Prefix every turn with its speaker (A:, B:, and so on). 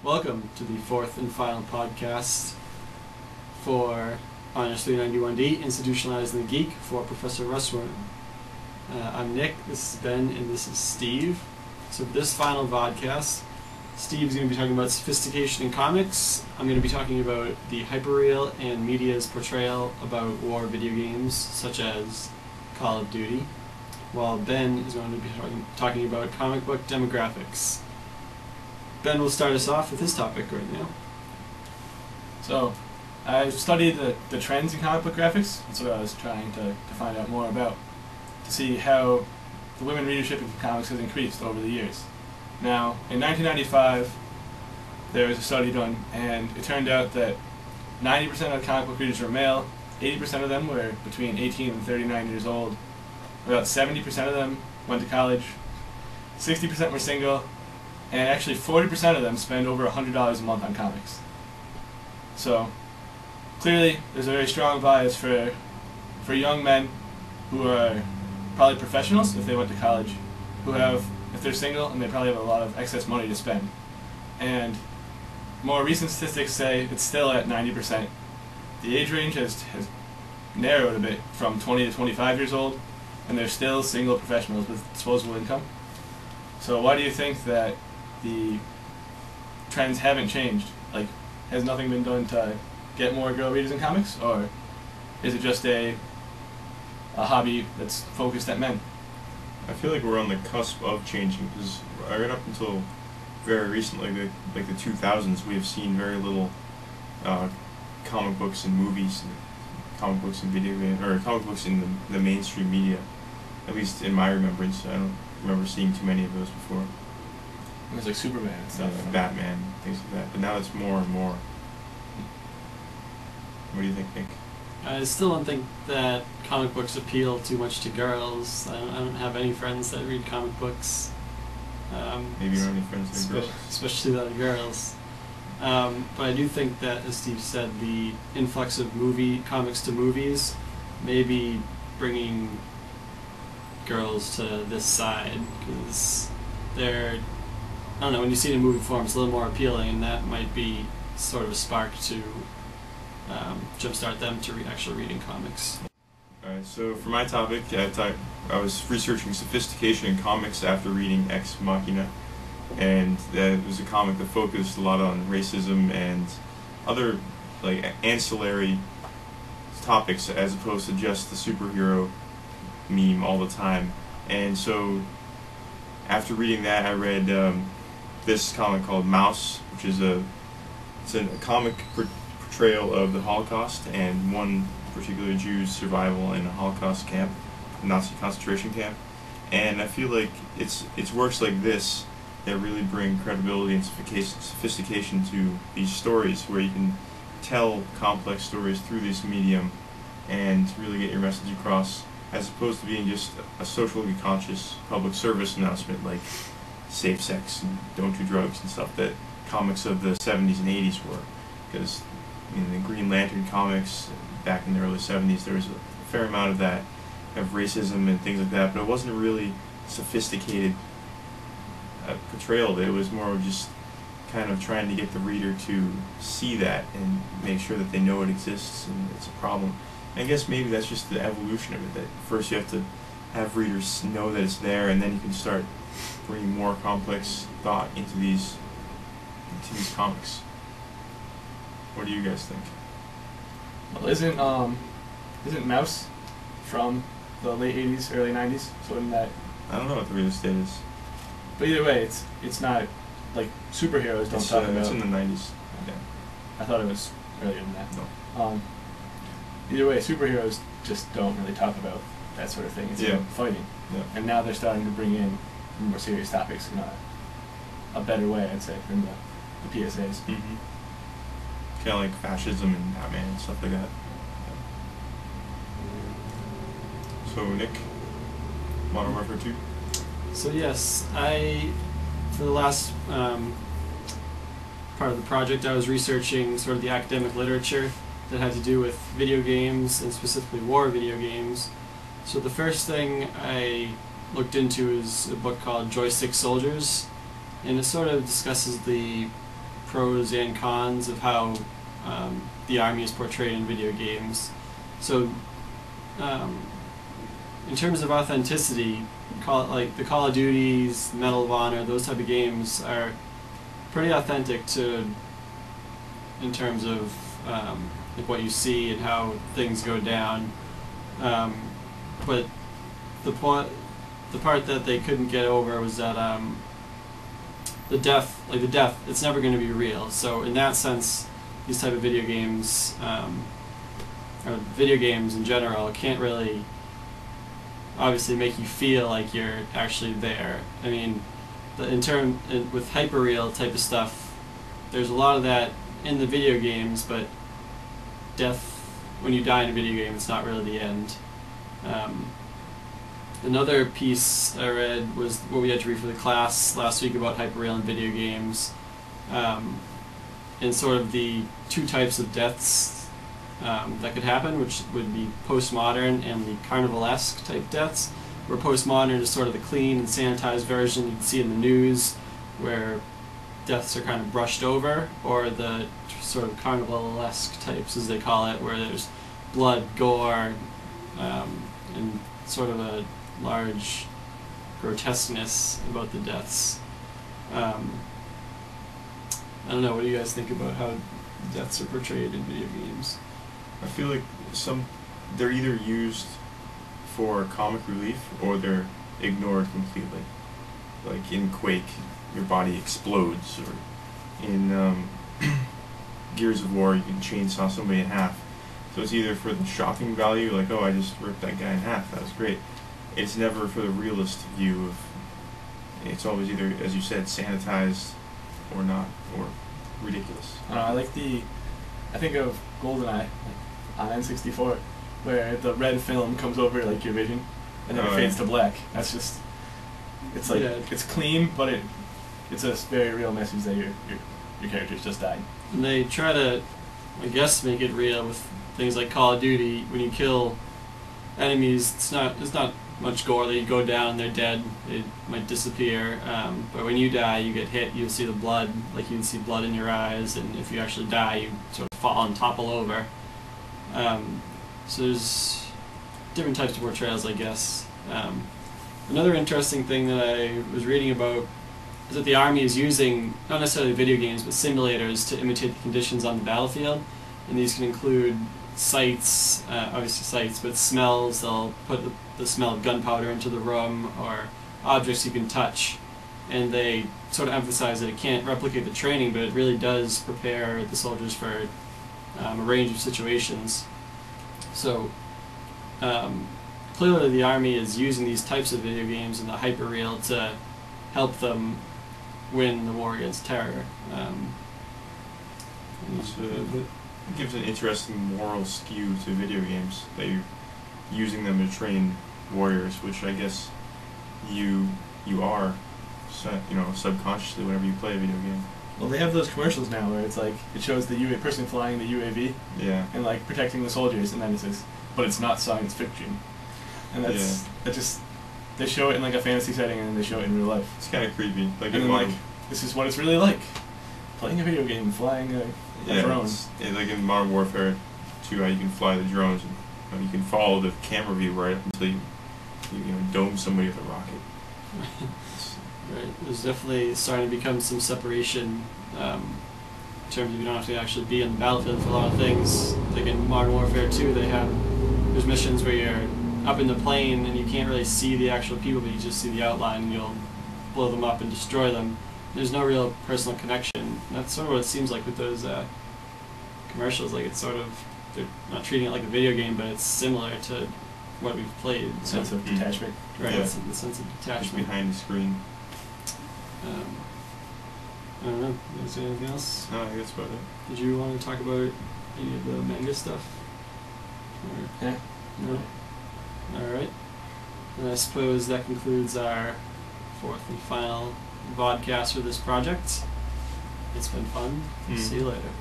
A: Welcome to the fourth and final podcast for Honors 391D, Institutionalizing the Geek for Professor Russworm. I'm Nick, this is Ben, and this is Steve. So for this final vodcast, Steve's going to be talking about sophistication in comics. I'm going to be talking about the hyperreal and media's portrayal about war video games, such as Call of Duty, while Ben is going to be talking about comic book demographics. Ben will start us off with his topic right now.
B: So, I've studied the trends in comic book graphics. That's what I was trying to find out more about, to see how the women readership in comics has increased over the years. Now, in 1995, there was a study done, and it turned out that 90% of comic book readers were male, 80% of them were between 18 and 39 years old, about 70% of them went to college, 60% were single, and actually 40% of them spend over $100 a month on comics. So, clearly, there's a very strong bias for young men who are probably professionals if they went to college, who have, if they're single, and they probably have a lot of excess money to spend. And more recent statistics say it's still at 90%. The age range has narrowed a bit from 20 to 25 years old, and they're still single professionals with disposable income. So why do you think that the trends haven't changed? Like, has nothing been done to get more girl readers in comics, or is it just a hobby that's focused at men?
C: I feel like we're on the cusp of changing, because right up until very recently, like the 2000s, we have seen very little comic books and movies, comic books and video games, or comic books in the mainstream media. At least in my remembrance, I don't remember seeing too many of those before.
B: It was like Superman and stuff.
C: Batman, things like that. But now it's more and more. What do you think, Nick?
A: I still don't think that comic books appeal too much to girls. I don't have any friends that read comic books.
C: Maybe you don't have any friends that are girls.
A: Especially that are girls. But I do think that, as Steve said, the influx of comics to movies may be bringing girls to this side, because they're, I don't know, when you see it in movie form, it's a little more appealing, and that might be sort of a spark to jumpstart them to actually reading comics.
C: Alright, so for my topic, I was researching sophistication in comics after reading Ex Machina, and it was a comic that focused a lot on racism and other like ancillary topics as opposed to just the superhero meme all the time. And so after reading that, I read this comic called Mouse, which is a comic portrayal of the Holocaust and one particular Jew's survival in a Holocaust camp, a Nazi concentration camp. And I feel like it's works like this that really bring credibility and sophistication to these stories, where you can tell complex stories through this medium and really get your message across, as opposed to being just a socially conscious public service announcement like safe sex and don't do drugs and stuff that comics of the 70s and 80s were. Because in the Green Lantern comics back in the early 70s, there was a fair amount of that, of racism and things like that, but it wasn't a really sophisticated portrayal of it. It was more of just kind of trying to get the reader to see that and make sure that they know it exists and it's a problem. I guess maybe that's just the evolution of it, that first you have to have readers know that it's there, and then you can start bringing more complex thought into these comics. What do you guys think?
B: Well, isn't Mouse from the late 80s, early 90s? So in that,
C: I don't know what the real estate is.
B: But either way, it's not like superheroes don't talk about.
C: It's in the 90s. Yeah.
B: I thought it was earlier than that.
C: No.
B: Either way, superheroes just don't really talk about that sort of thing. It's about fighting.
C: Yeah.
B: And now they're starting to bring in more serious topics in a better way, I'd say, than the PSAs.
C: Mm-hmm. Kind of like fascism and Batman and stuff like that. So, Nick, Modern Warfare 2?
A: So yes, for the last part of the project, I was researching sort of the academic literature that had to do with video games, and specifically war video games. So the first thing I looked into is a book called Joystick Soldiers, and it sort of discusses the pros and cons of how the Army is portrayed in video games. So, in terms of authenticity, like the Call of Duties, Medal of Honor, those type of games are pretty authentic in terms of like what you see and how things go down. But the part that they couldn't get over was that the death, it's never going to be real. So in that sense, these type of video games, or video games in general, can't really obviously make you feel like you're actually there. I mean, with hyperreal type of stuff, there's a lot of that in the video games, but death, when you die in a video game, it's not really the end. Another piece I read was what we had to read for the class last week about hyperreal in video games, and sort of the two types of deaths that could happen, which would be postmodern and the carnivalesque type deaths, where postmodern is sort of the clean and sanitized version you can see in the news, where deaths are kind of brushed over, or the sort of carnivalesque types, as they call it, where there's blood, gore, and sort of a large grotesqueness about the deaths. I don't know, what do you guys think about how deaths are portrayed in video games?
C: I feel like they're either used for comic relief or they're ignored completely. Like in Quake, your body explodes, or in Gears of War, you can chainsaw somebody in half. So it's either for the shocking value, like, oh, I just ripped that guy in half, that was great. It's never for the realist view of, it's always either, as you said, sanitized or not, or ridiculous.
B: I think of GoldenEye, like, on N64, where the red film comes over like your vision, and then it fades to black. That's just, it's like, it's clean, but it's a very real message that your character's just died.
A: And they try to, I guess, make it real with things like Call of Duty. When you kill enemies, it's not much gore. They go down, they're dead, they might disappear. But when you die, you get hit, you'll see the blood, like you can see blood in your eyes, and if you actually die, you sort of fall and topple over. So there's different types of portrayals, I guess. Another interesting thing that I was reading about is that the Army is using, not necessarily video games, but simulators to imitate the conditions on the battlefield. And these can include sights, obviously sights, but smells. They'll put the smell of gunpowder into the room, or objects you can touch. And they sort of emphasize that it can't replicate the training, but it really does prepare the soldiers for a range of situations. So clearly the Army is using these types of video games and the hyperreal to help them win the war against terror.
C: It gives an interesting moral skew to video games, that you're using them to train warriors, which I guess you are, subconsciously whenever you play a video game.
B: Well, they have those commercials now where it's like, it shows the person flying the UAV,
C: yeah,
B: and like protecting the soldiers, and then it says, but it's not science fiction. And they show it in like a fantasy setting, and then they show it in real life.
C: It's kind of creepy. Like,
B: and then like, this is what it's really like, playing a video game, flying a drone.
C: Like in Modern Warfare 2, how you can fly the drones, and you can follow the camera view right up until you dome somebody with a rocket.
A: Right. There's definitely starting to become some separation in terms of you don't have to actually be on the battlefield for a lot of things. Like in Modern Warfare 2, there's missions where you're up in the plane and you can't really see the actual people, but you just see the outline, and you'll blow them up and destroy them. There's no real personal connection. And that's sort of what it seems like with those commercials. Like it's sort of, they're not treating it like a video game, but it's similar to what we've played.
B: Sense of detachment.
A: Right,
C: Yeah.
A: the sense of detachment.
C: Just behind the screen.
A: I don't know. Is there anything else?
C: No, I think that's about it.
A: Did you want to talk about any of the manga stuff? Or,
B: Yeah.
A: no? Alright. And I suppose that concludes our fourth and final vodcast for this project. It's been fun. See you later.